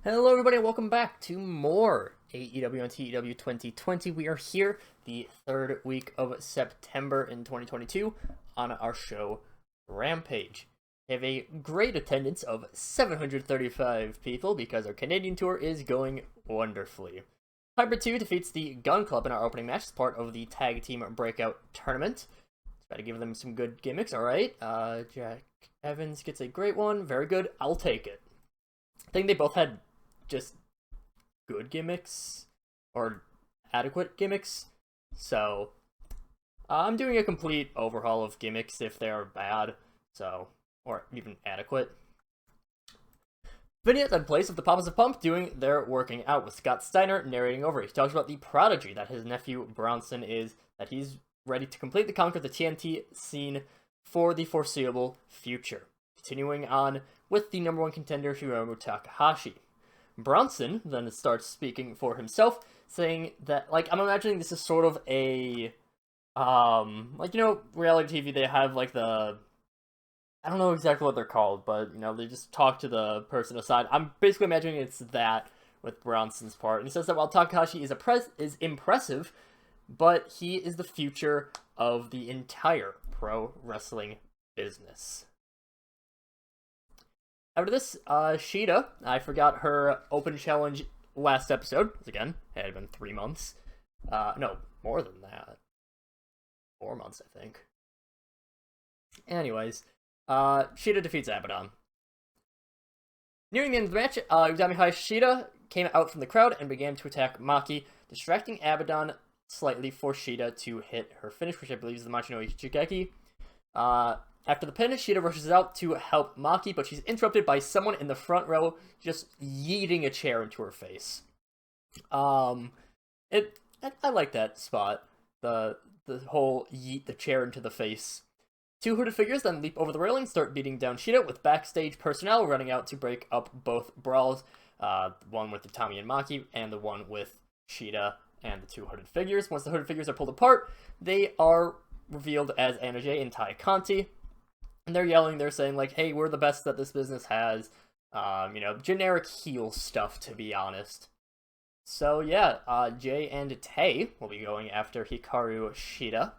Hello everybody and welcome back to more AEW and TEW 2020. We are here the third week of September in 2022 on our show Rampage. We have a great attendance of 735 people because our Canadian tour is going wonderfully. Hybrid 2 defeats the Gun Club in our opening match as part of the Tag Team Breakout Tournament. Got to give them some good gimmicks, alright. Jack Evans gets a great one, very good, I'll take it. I think they both had just good gimmicks or adequate gimmicks, so I'm doing a complete overhaul of gimmicks if they are bad, or even adequate. Vignette then plays with the Papas of Pump doing their working out with Scott Steiner narrating over. He talks about the prodigy that his nephew Bronson is, that he's ready to completely conquer the TNT scene for the foreseeable future. Continuing on with the number one contender Hiromu Takahashi. Bronson then starts speaking for himself, saying that, I'm imagining this is sort of a, reality TV, they have, I don't know exactly what they're called, but, they just talk to the person aside. I'm basically imagining it's that with Bronson's part. And he says that while Takahashi is impressive, but he is the future of the entire pro wrestling business. After this, Shida, I forgot her open challenge last episode. Again, it had been 3 months. No, more than that. 4 months, I think. Anyways, Shida defeats Abaddon. Nearing the end of the match, Utami Shida came out from the crowd and began to attack Maki, distracting Abaddon slightly for Shida to hit her finish, which I believe is the Machinoi Shigeki. After the pin, Shida rushes out to help Maki, but she's interrupted by someone in the front row just yeeting a chair into her face. I like that spot. The whole yeet the chair into the face. Two hooded figures then leap over the railing, start beating down Shida, with backstage personnel running out to break up both brawls. One with Utami and Maki, and the one with Shida and the two hooded figures. Once the hooded figures are pulled apart, they are revealed as Anna Jay and Tai Conti. And they're yelling, they're saying, hey, we're the best that this business has. Generic heel stuff, to be honest. So, yeah, Jay and Tay will be going after Hikaru Shida.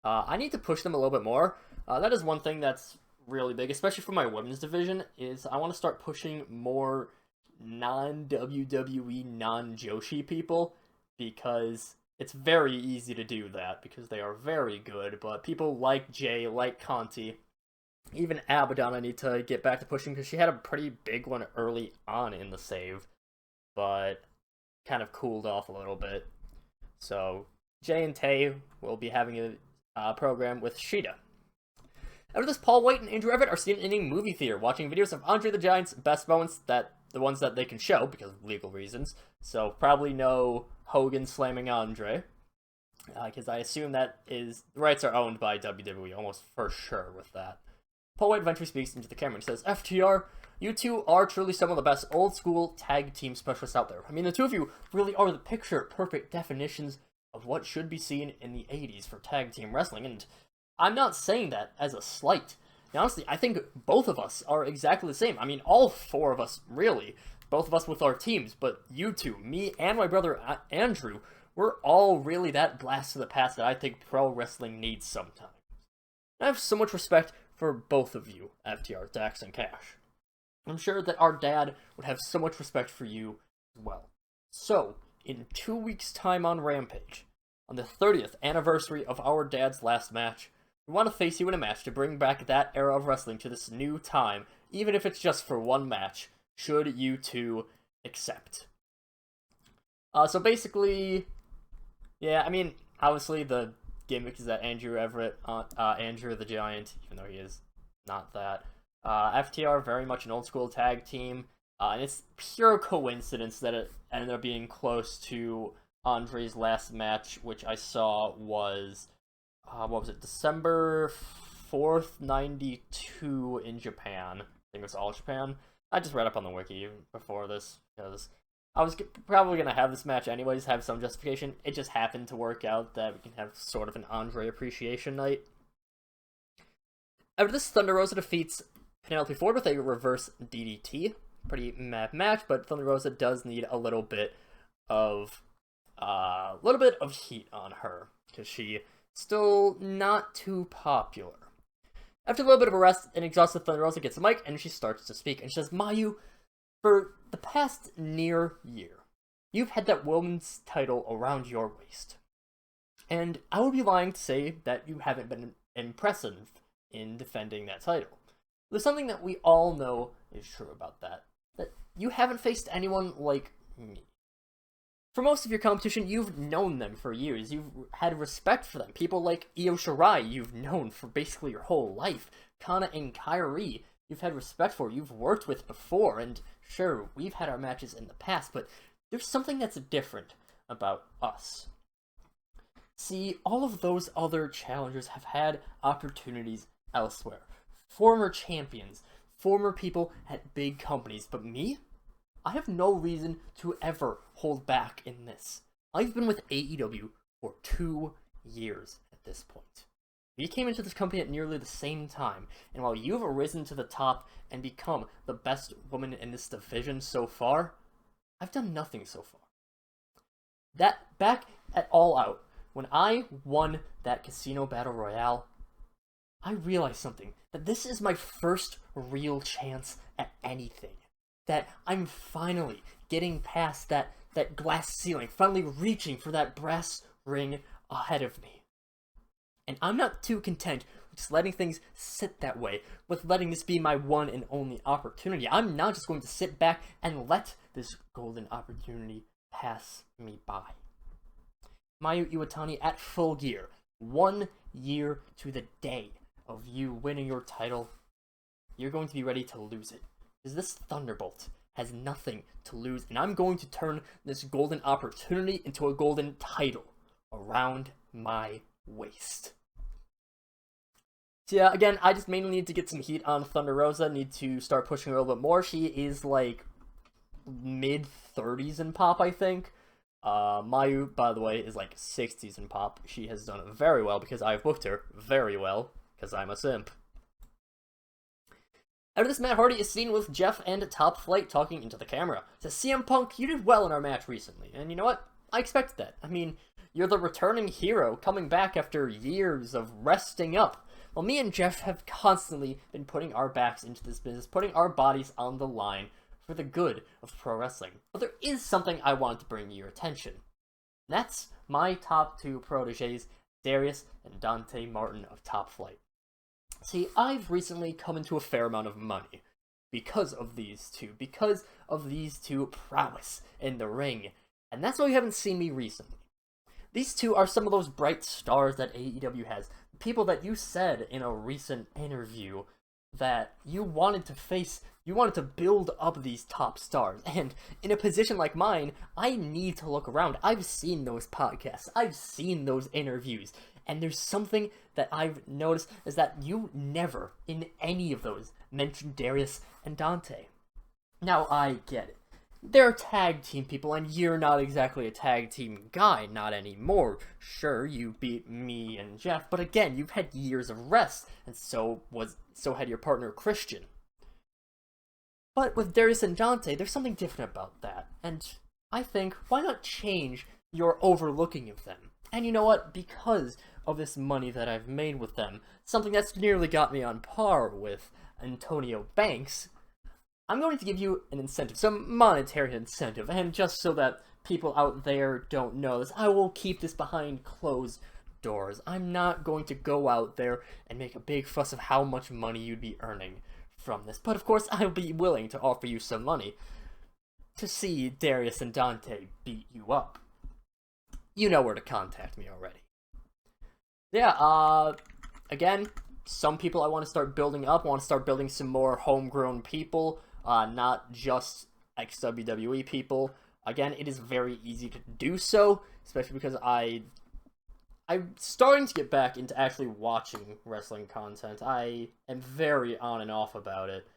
I need to push them a little bit more. That is one thing that's really big, especially for my women's division, is I want to start pushing more non-WWE, non-Joshi people, because it's very easy to do that, because they are very good, but people like Jay, like Conti, even Abaddon I need to get back to pushing, because she had a pretty big one early on in the save, but kind of cooled off a little bit. So, Jay and Tay will be having a program with Shida. After this, Paul White and Andrew Everett are seen in a movie theater watching videos of Andre the Giant's best moments, the ones that they can show because of legal reasons. So probably no Hogan slamming Andre, because I assume the rights are owned by WWE, almost for sure with that. Paul White eventually speaks into the camera and says, FTR, you two are truly some of the best old school tag team specialists out there. I mean, the two of you really are the picture-perfect definitions of what should be seen in the 80s for tag team wrestling, and I'm not saying that as a slight. And honestly, I think both of us are exactly the same. I mean, all four of us, really. Both of us with our teams, but you two, me and my brother Andrew, we're all really that blast to the past that I think pro wrestling needs sometimes. I have so much respect for both of you, FTR, Dax, and Cash. I'm sure that our dad would have so much respect for you as well. So, in 2 weeks' time on Rampage, on the 30th anniversary of our dad's last match, we want to face you in a match to bring back that era of wrestling to this new time, even if it's just for one match, should you two accept. So basically, yeah, I mean, obviously the gimmick is that Andrew Everett, Andrew the Giant, even though he is not that, FTR, very much an old school tag team, and it's pure coincidence that it ended up being close to Andre's last match, which I saw was, December 4th, 92 in Japan. I think it was all Japan. I just read up on the wiki before this, because I was probably going to have this match anyways, have some justification. It just happened to work out that we can have sort of an Andre appreciation night. After this, Thunder Rosa defeats Penelope Ford with a reverse DDT. pretty meh match, but Thunder Rosa does need a little bit of heat on her because she still not too popular. After a little bit of a rest, an exhausted Thunder Rosa gets a mic and she starts to speak. And she says, Mayu, for the past near year, you've had that woman's title around your waist. And I would be lying to say that you haven't been impressive in defending that title. There's something that we all know is true about that you haven't faced anyone like me. For most of your competition, you've known them for years. You've had respect for them. People like Io Shirai, you've known for basically your whole life. Kana and Kairi, you've had respect for. You've worked with before, and sure, we've had our matches in the past, but there's something that's different about us. See, all of those other challengers have had opportunities elsewhere. Former champions, former people at big companies, but me? I have no reason to ever hold back in this. I've been with AEW for 2 years at this point. We came into this company at nearly the same time, and while you've arisen to the top and become the best woman in this division so far, I've done nothing so far. That back at All Out, when I won that Casino Battle Royale, I realized something, that this is my first real chance at anything. That I'm finally getting past that glass ceiling, finally reaching for that brass ring ahead of me. And I'm not too content with just letting things sit that way, with letting this be my one and only opportunity. I'm not just going to sit back and let this golden opportunity pass me by. Mayu Iwatani at Full Gear, 1 year to the day of you winning your title, you're going to be ready to lose it. Because this Thunderbolt has nothing to lose, and I'm going to turn this golden opportunity into a golden title around my waist. So yeah, again, I just mainly need to get some heat on Thunder Rosa, need to start pushing her a little bit more. She is like mid-30s in pop, I think. Mayu, by the way, is like 60s in pop. She has done very well because I've booked her very well, because I'm a simp. After this, Matt Hardy is seen with Jeff and Top Flight talking into the camera. Says, CM Punk, you did well in our match recently. And you know what? I expected that. I mean, you're the returning hero coming back after years of resting up. Well, me and Jeff have constantly been putting our backs into this business, putting our bodies on the line for the good of pro wrestling. But there is something I want to bring to your attention. That's my top 2 proteges, Darius and Dante Martin of Top Flight. See, I've recently come into a fair amount of money because of these two prowess in the ring, and that's why you haven't seen me recently. These two are some of those bright stars that AEW has, people that you said in a recent interview that you wanted to face, you wanted to build up these top stars, and in a position like mine, I need to look around. I've seen those podcasts, I've seen those interviews, and there's something that I've noticed is that you never, in any of those, mentioned Darius and Dante. Now, I get it. They're tag team people, and you're not exactly a tag team guy, not anymore. Sure, you beat me and Jeff, but again, you've had years of rest, and so had your partner Christian. But with Darius and Dante, there's something different about that, and I think, why not change your overlooking of them? And you know what? Because of this money that I've made with them, something that's nearly got me on par with Antonio Banks, I'm going to give you an incentive, some monetary incentive, and just so that people out there don't know this, I will keep this behind closed doors. I'm not going to go out there and make a big fuss of how much money you'd be earning from this, but of course I'll be willing to offer you some money to see Darius and Dante beat you up. You know where to contact me already. Yeah, again, some people I want to start building up, I want to start building some more homegrown people, not just ex-WWE people. Again, it is very easy to do so, especially because I'm starting to get back into actually watching wrestling content. I am very on and off about it,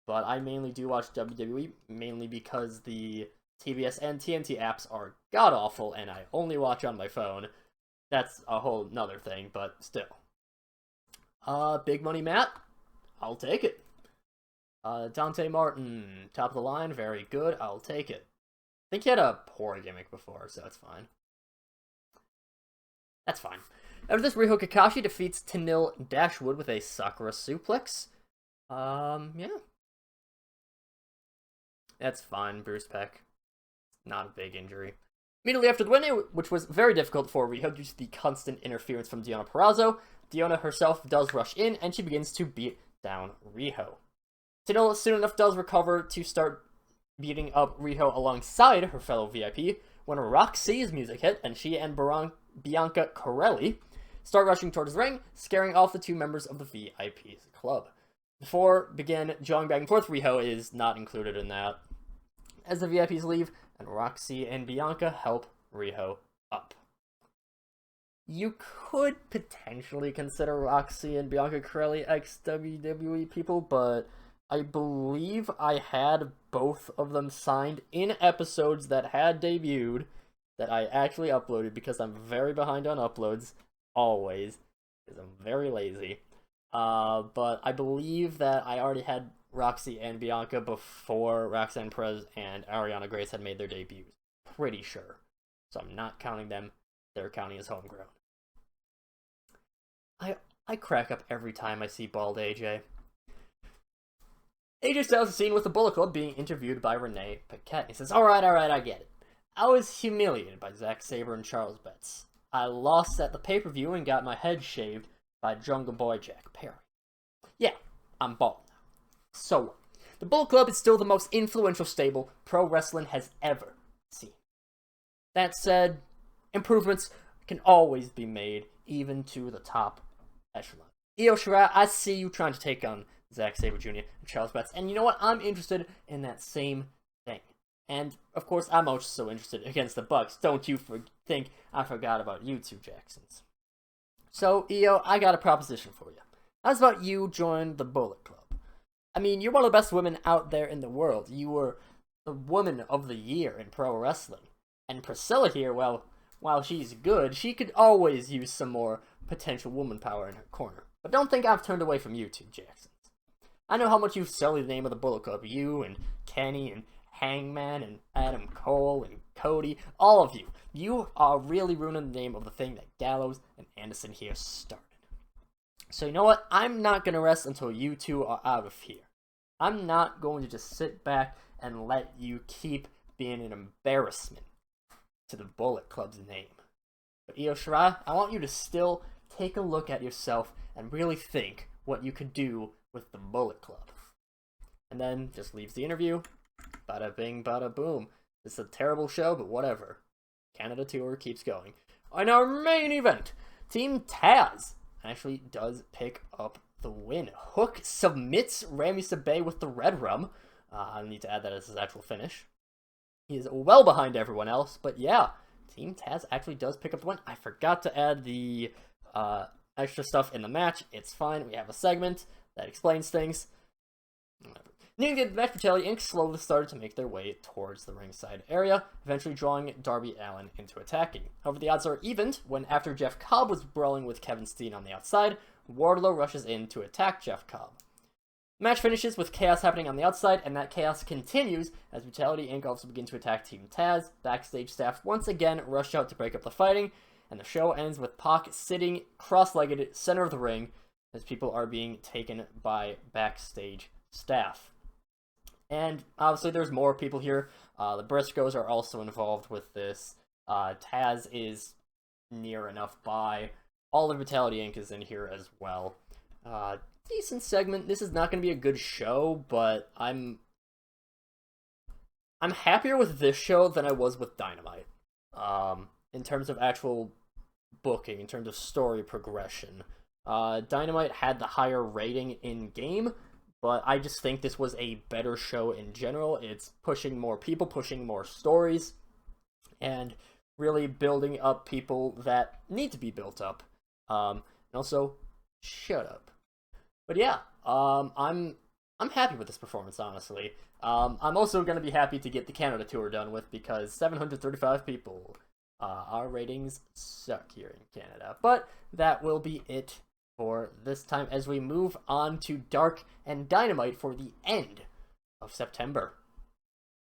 but I mainly do watch WWE, mainly because the TBS and TNT apps are god-awful, and I only watch on my phone. That's a whole nother thing, but still. Big Money Matt, I'll take it. Dante Martin, top of the line, very good. I'll take it. I think he had a poor gimmick before, so that's fine. That's fine. After this, Riho Kakashi defeats Tenille Dashwood with a Sakura suplex. Yeah. That's fine, Bruce Peck. Not a big injury. Immediately after the win, which was very difficult for Riho due to the constant interference from Deonna Purrazzo, Deonna herself does rush in, and she begins to beat down Riho. Tenille soon enough does recover to start beating up Riho alongside her fellow VIP, when Roxy's music hit, and she and Bianca Corelli start rushing towards the ring, scaring off the two members of the VIP's club. Before begin jawing back and forth, Riho is not included in that. As the VIPs leave, and Roxy and Bianca help Riho up. You could potentially consider Roxy and Bianca Corelli ex-WWE people, but I believe I had both of them signed in episodes that had debuted that I actually uploaded because I'm very behind on uploads, always, because I'm very lazy. But I believe that I already had Roxy and Bianca before Roxanne Perez and Ariana Grace had made their debuts. Pretty sure. So I'm not counting them. They're counting as homegrown. I crack up every time I see bald AJ. AJ Styles is seen with the Bullet Club being interviewed by Renee Paquette. He says, Alright, I get it. I was humiliated by Zack Sabre and Charles Betts. I lost at the pay-per-view and got my head shaved by Jungle Boy Jack Perry. Yeah, I'm bald now. So what? The Bullet Club is still the most influential stable pro wrestling has ever seen. That said, improvements can always be made, even to the top echelon. Io Shirai, I see you trying to take on Zack Sabre Jr. and Charles Betts, and you know what? I'm interested in that same thing. And, of course, I'm also interested against the Bucks. Don't you think I forgot about you two Jacksons. So, Io, I got a proposition for you. How's about you join the Bullet Club? I mean, you're one of the best women out there in the world. You were the Woman of the Year in pro wrestling. And Priscilla here, well, while she's good, she could always use some more potential woman power in her corner. But don't think I've turned away from you two Jacksons. I know how much you've sullied the name of the Bullet Club. You and Kenny and Hangman and Adam Cole and Cody, all of you. You are really ruining the name of the thing that Gallows and Anderson here started. So you know what? I'm not going to rest until you two are out of here. I'm not going to just sit back and let you keep being an embarrassment to the Bullet Club's name. But Io Shirai, I want you to still take a look at yourself and really think what you could do with the Bullet Club. And then just leaves the interview. Bada bing, bada boom. It's a terrible show, but whatever. Canada Tour keeps going. On our main event, Team Taz actually does pick up the win. Hook submits Ramy Sabay with the Red Rum. I need to add that as his actual finish. He is well behind everyone else, but yeah, Team Taz actually does pick up the win. I forgot to add the extra stuff in the match. It's fine. We have a segment that explains things. Whatever. Needing to get the match, Brutality Inc. slowly started to make their way towards the ringside area, eventually drawing Darby Allin into attacking. However, the odds are evened when, after Jeff Cobb was brawling with Kevin Steen on the outside, Wardlow rushes in to attack Jeff Cobb. The match finishes with chaos happening on the outside, and that chaos continues as Brutality Inc. also begin to attack Team Taz. Backstage staff once again rush out to break up the fighting, and the show ends with Pac sitting cross-legged center of the ring as people are being taken by backstage staff. And obviously there's more people here. The Briscoes are also involved with this. Taz is near enough by. All of Brutality Inc. is in here as well. Decent segment. This is not going to be a good show, but I'm happier with this show than I was with Dynamite. In terms of actual booking, in terms of story progression. Dynamite had the higher rating in game, but I just think this was a better show in general. It's pushing more people, pushing more stories, and really building up people that need to be built up. And also, shut up. But yeah, I'm happy with this performance, honestly. I'm also going to be happy to get the Canada Tour done with, because 735 people. Our ratings suck here in Canada. But that will be it for this time as we move on to Dark and Dynamite for the end of September.